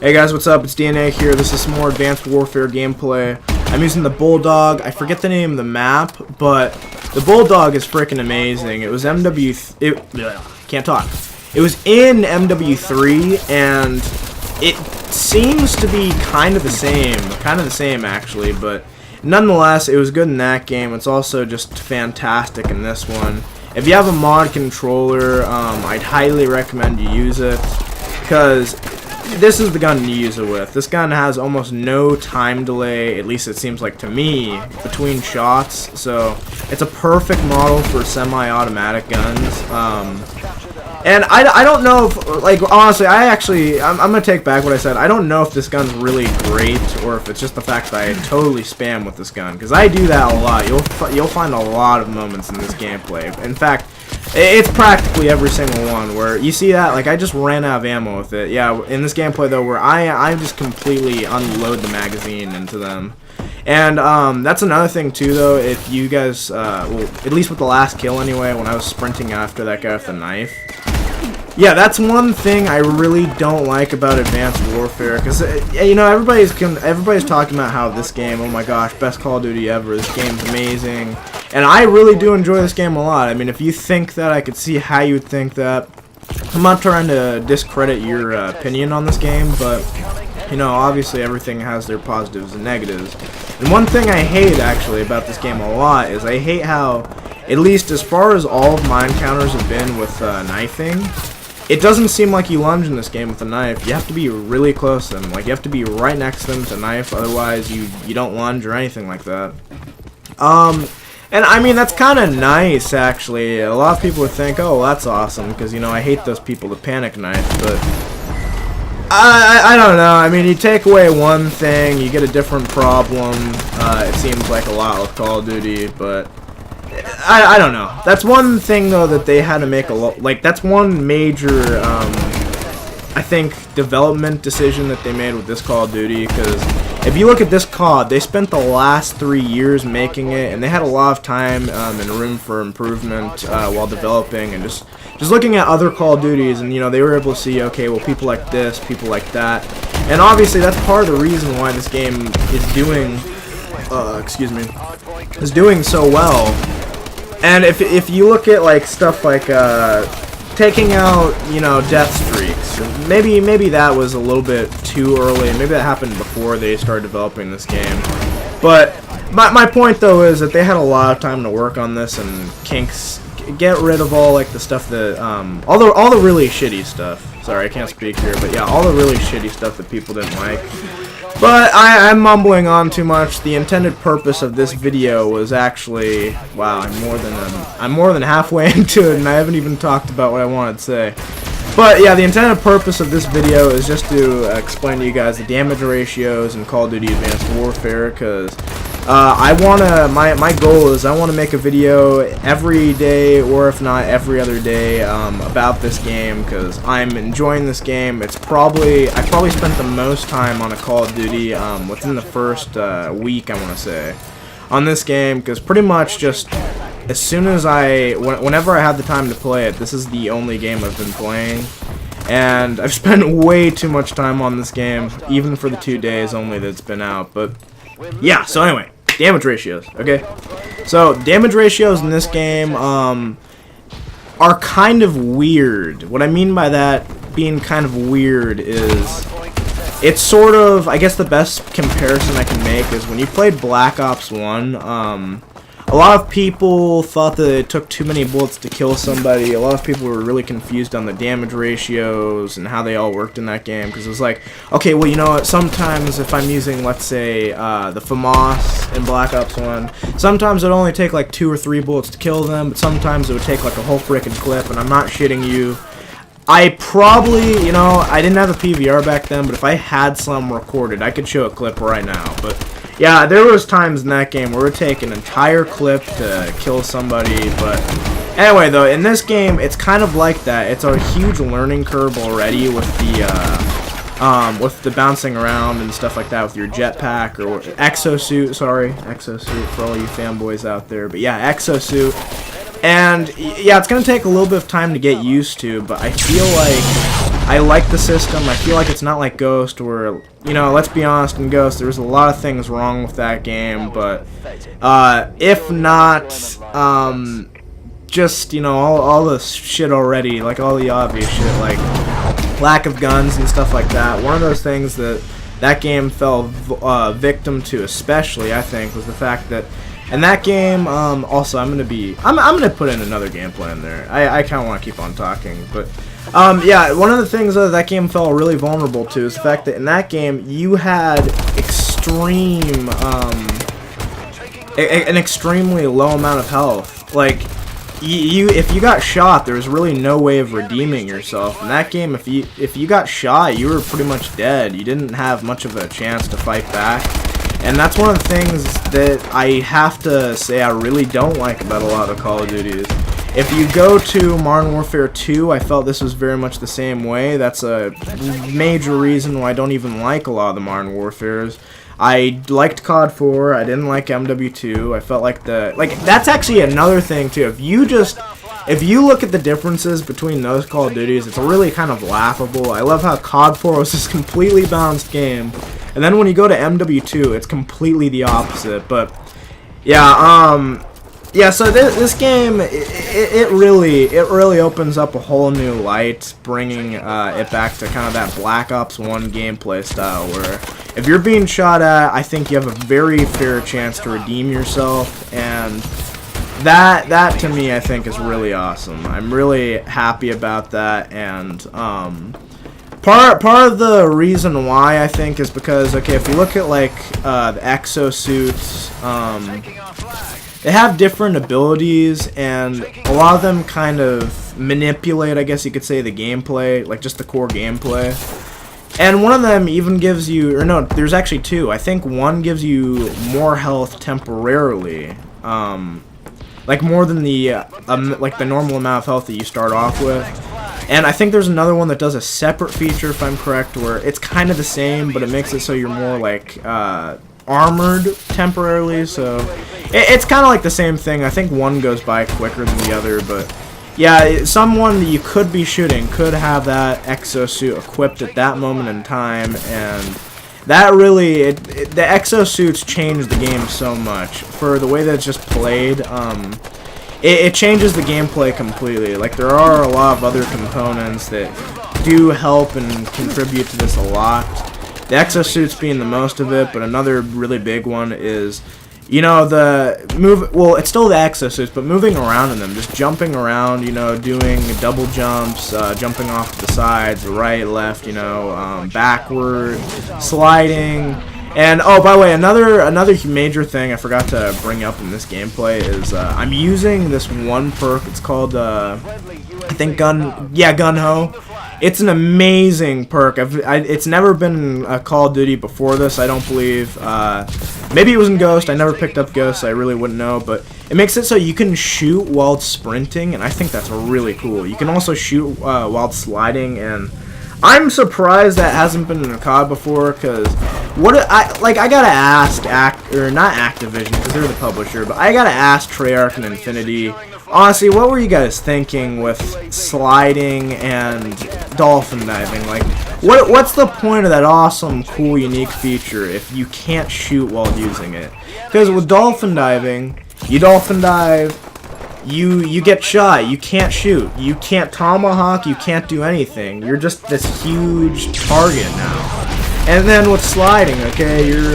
Hey guys, what's up? It's DNA here. This is some more Advanced Warfare gameplay. I'm using the Bulldog. I forget the name of the map, but the Bulldog is freaking amazing. It was can't talk. It was in MW3, and it seems to be kind of the same actually, but nonetheless, it was good in that game. It's also just fantastic in this one. If you have a mod controller, I'd highly recommend you use it, because this is the gun to use it with. This gun has almost no time delay, at least it seems like to me, between shots, so it's a perfect model for semi-automatic guns. And I don't know if, like, honestly, I'm gonna take back what I said. I don't know if this gun's really great, or if it's just the fact that I totally spam with this gun, because I do that a lot. You'll find a lot of moments in this gameplay. In fact, it's practically every single one where you see that, like, I just ran out of ammo with it. Yeah, in this gameplay though, where I just completely unload the magazine into them. And that's another thing too though, if you guys, well, at least with the last kill anyway, when I was sprinting after that guy with the knife. Yeah, that's one thing I really don't like about Advanced Warfare, because you know, everybody's talking about how this game, oh my gosh, best Call of Duty ever, this game's amazing, and I really do enjoy this game a lot. I mean, if you think that, I could see how you would think that. I'm not trying to discredit your opinion on this game, but you know, obviously everything has their positives and negatives. And one thing I hate actually about this game a lot is I hate how, at least as far as all of my encounters have been with knifing, it doesn't seem like you lunge in this game with a knife. You have to be really close to them. Like, you have to be right next to them to knife, otherwise you don't lunge or anything like that. And I mean, that's kind of nice, actually. A lot of people would think, oh, well, that's awesome, because, you know, I hate those people that panic knife, but I don't know. I mean, you take away one thing, you get a different problem. It seems like a lot with Call of Duty, but I don't know. That's one thing though that they had to make that's one major I think development decision that they made with this Call of Duty, because if you look at this COD, they spent the last 3 years making it, and they had a lot of time and room for improvement while developing, and just looking at other Call of Duties, and you know, they were able to see, okay, well, people like this, people like that, and obviously that's part of the reason why this game is doing doing so well. And if you look at like stuff like taking out, you know, death streaks, maybe that was a little bit too early. Maybe that happened before they started developing this game. But my point though is that they had a lot of time to work on this and get rid of all like the stuff that all the really shitty stuff. Sorry, I can't speak here, but yeah, all the really shitty stuff that people didn't like. But I'm mumbling on too much. The intended purpose of this video was actually, wow, I'm more than halfway into it, and I haven't even talked about what I wanted to say. But yeah, the intended purpose of this video is just to explain to you guys the damage ratios in Call of Duty Advanced Warfare, because my goal is I want to make a video every day, or if not every other day, about this game, because I'm enjoying this game. I probably spent the most time on a Call of Duty within the first week, I want to say, on this game, because pretty much just as soon as whenever I have the time to play it, this is the only game I've been playing. And I've spent way too much time on this game, even for the 2 days only that it's been out. But yeah, so anyway, damage ratios, okay? So, damage ratios in this game are kind of weird. What I mean by that being kind of weird is, it's sort of, I guess the best comparison I can make is when you played Black Ops 1, a lot of people thought that it took too many bullets to kill somebody. A lot of people were really confused on the damage ratios and how they all worked in that game, because it was like, okay, well, you know what, sometimes if I'm using, let's say, the FAMAS in Black Ops 1, sometimes it would only take like 2 or 3 bullets to kill them, but sometimes it would take like a whole frickin' clip, and I'm not shitting you. I probably, you know, I didn't have a PVR back then, but if I had some recorded, I could show a clip right now, but yeah, there was times in that game where it would take an entire clip to kill somebody, but anyway though, in this game, it's kind of like that. It's a huge learning curve already with the bouncing around and stuff like that with your jetpack, or exosuit, sorry, exosuit for all you fanboys out there, but yeah, exosuit. And yeah, it's gonna take a little bit of time to get used to, but I feel like I like the system. I feel like it's not like Ghost where, you know, let's be honest, in Ghost there was a lot of things wrong with that game, but if not just, you know, all the shit already, like all the obvious shit, like lack of guns and stuff like that. One of those things that game fell victim to, especially, I think, was the fact that in that game, also I'm gonna put in another gameplay in there. I kind of want to keep on talking, but yeah, one of the things that game fell really vulnerable to is the fact that in that game you had an extremely low amount of health. Like, if you got shot, there was really no way of redeeming yourself. In that game, if you got shot, you were pretty much dead. You didn't have much of a chance to fight back. And that's one of the things that I have to say I really don't like about a lot of Call of Duties. If you go to Modern Warfare 2, I felt this was very much the same way. That's a major reason why I don't even like a lot of the Modern Warfares. I liked COD 4, I didn't like MW2, I felt like that's actually another thing too. If you look at the differences between those Call of Duties, it's really kind of laughable. I love how COD 4 was this completely balanced game, and then when you go to MW2, it's completely the opposite. But yeah, yeah, so this game, it really opens up a whole new light, bringing it back to kind of that Black Ops 1 gameplay style, where if you're being shot at, I think you have a very fair chance to redeem yourself, and that to me, I think, is really awesome. I'm really happy about that, and part of the reason why, I think, is because, okay, if you look at like the exosuits, they have different abilities, and a lot of them kind of manipulate, I guess you could say, the gameplay, like just the core gameplay. And one of them even gives you, or no, there's actually two. I think one gives you more health temporarily, like more than the like the normal amount of health that you start off with. And I think there's another one that does a separate feature, if I'm correct, where it's kind of the same, but it makes it so you're more like armored temporarily. So it's kind of like the same thing. I think one goes by quicker than the other, but yeah, someone that you could be shooting could have that exosuit equipped at that moment in time, and that really, the exosuits change the game so much. For the way that it's just played, it changes the gameplay completely. Like, there are a lot of other components that do help and contribute to this a lot. The exosuits being the most of it, but another really big one is, you know, well, it's still the exosuits, but moving around in them, just jumping around, you know, doing double jumps, jumping off the sides, right, left, you know, backward, sliding. And oh, by the way, another major thing I forgot to bring up in this gameplay is I'm using this one perk. It's called I think Gun Ho. It's an amazing perk. It's never been in a Call of Duty before this, I don't believe. Maybe it was in Ghost. I never picked up Ghost, so I really wouldn't know. But it makes it so you can shoot while it's sprinting, and I think that's really cool. You can also shoot while it's sliding, and I'm surprised that hasn't been in a COD before, because I gotta ask, not Activision, because they're the publisher, but I gotta ask Treyarch and Infinity, honestly, what were you guys thinking with sliding and dolphin diving? Like, what's the point of that awesome, cool, unique feature if you can't shoot while using it? Because with dolphin diving, you dolphin dive, you get shot, you can't shoot, you can't tomahawk, you can't do anything. You're just this huge target now. And then with sliding, okay, you're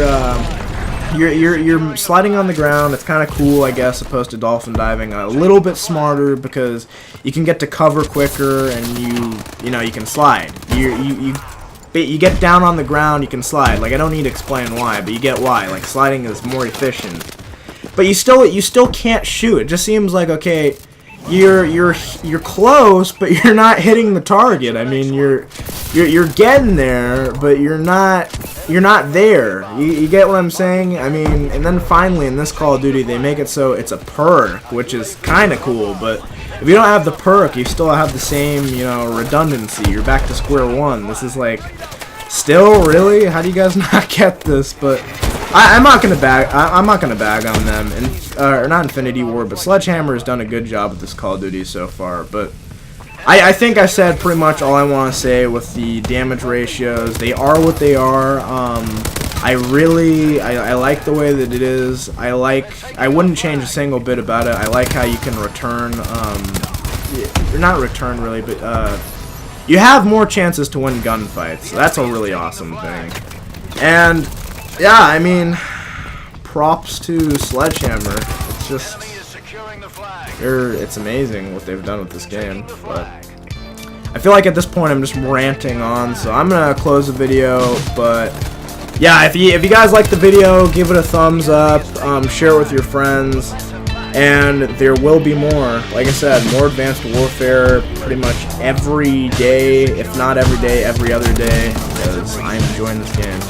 sliding on the ground. It's kind of cool, I guess, opposed to dolphin diving. A little bit smarter because you can get to cover quicker, and you know you can slide. You get down on the ground, you can slide. Like, I don't need to explain why, but you get why. Like, sliding is more efficient. But you still can't shoot. It just seems like, okay, you're close, but you're not hitting the target. I mean, you're getting there, but you're not there. You get what I'm saying? I mean, and then finally in this Call of Duty, they make it so it's a perk, which is kind of cool. But if you don't have the perk, you still have the same, you know, redundancy. You're back to square one. This is like, still, really? How do you guys not get this? But I'm not gonna bag on them, or not Infinity Ward, but Sledgehammer has done a good job with this Call of Duty so far. But I think I said pretty much all I want to say with the damage ratios. They are what they are. I like the way that it is. I wouldn't change a single bit about it. I like how you can return, not return really, but you have more chances to win gunfights. So that's a really awesome thing. And yeah, I mean, props to Sledgehammer. It's just, it's amazing what they've done with this game. But I feel like at this point I'm just ranting on, so I'm gonna close the video. But yeah, if you guys like the video, give it a thumbs up, share it with your friends, and there will be more. Like I said, more Advanced Warfare pretty much every day, if not every day, every other day, because I'm enjoying this game.